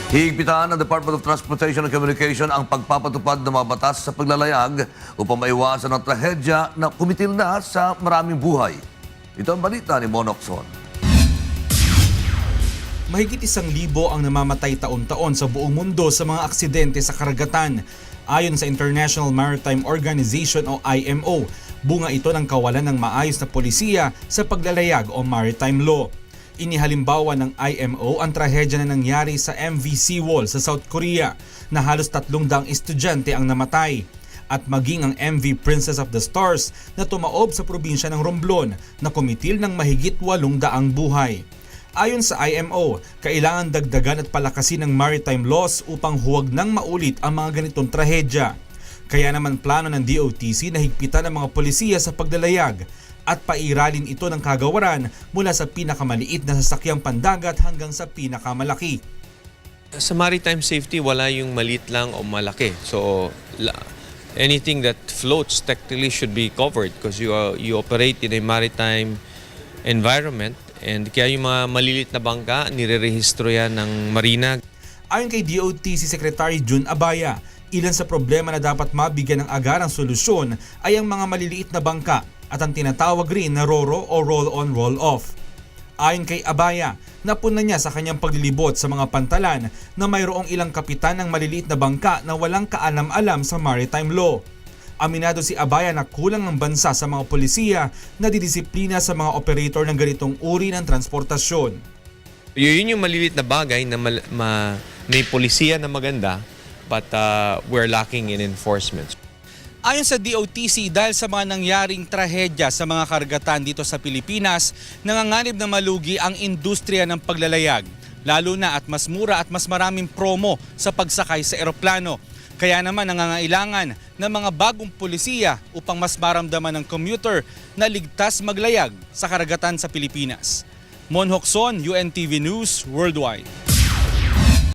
Hihigpitan ng Department of Transportation and Communication ang pagpapatupad ng mga batas sa paglalayag upang maiwasan ang trahedya na kumitil na sa maraming buhay. Ito ang balita ni Monokson. Mahigit 1,000 ang namamatay taon-taon sa buong mundo sa mga aksidente sa karagatan. Ayon sa International Maritime Organization o IMO, bunga ito ng kawalan ng maayos na polisiya sa paglalayag o maritime law. Inihalimbawa ng IMO ang trahedya na nangyari sa MV Seawall sa South Korea na halos 300 estudyante ang namatay. At maging ang MV Princess of the Stars na tumaob sa probinsya ng Romblon na kumitil ng mahigit 800 buhay. Ayon sa IMO, kailangan dagdagan at palakasin ang maritime laws upang huwag nang maulit ang mga ganitong trahedya. Kaya naman plano ng DOTC na higpitan ang mga polisiya sa paglalayag at pairalin ito ng kagawaran mula sa pinakamaliit na sasakyang pandagat hanggang sa pinakamalaki. Sa maritime safety, wala yung maliit lang o malaki. So, anything that floats technically should be covered because you operate in a maritime environment and kaya yung mga maliliit na bangka, nirerehistro yan ng marina. Ayon kay DOTC Secretary June Abaya, ilan sa problema na dapat mabigyan ng agarang solusyon ay ang mga maliliit na bangka at ang tinatawag rin na RoRo o roll-on roll-off. Ayon kay Abaya, napuna niya sa kanyang paglilibot sa mga pantalan na mayroong ilang kapitan ng maliliit na bangka na walang kaalam-alam sa maritime law. Aminado si Abaya na kulang ang bansa sa mga polisiya na didisiplina sa mga operator ng ganitong uri ng transportasyon. Yun yung maliliit na bagay na may polisiya na maganda but we're lacking in enforcement. Ayon sa DOTC, dahil sa mga nangyaring trahedya sa mga karagatan dito sa Pilipinas, nanganganib na malugi ang industriya ng paglalayag, lalo na at mas mura at mas maraming promo sa pagsakay sa eroplano. Kaya naman nangangailangan ng mga bagong pulisiya upang mas maramdaman ng commuter na ligtas maglayag sa karagatan sa Pilipinas. Mon Hocson, UNTV News Worldwide.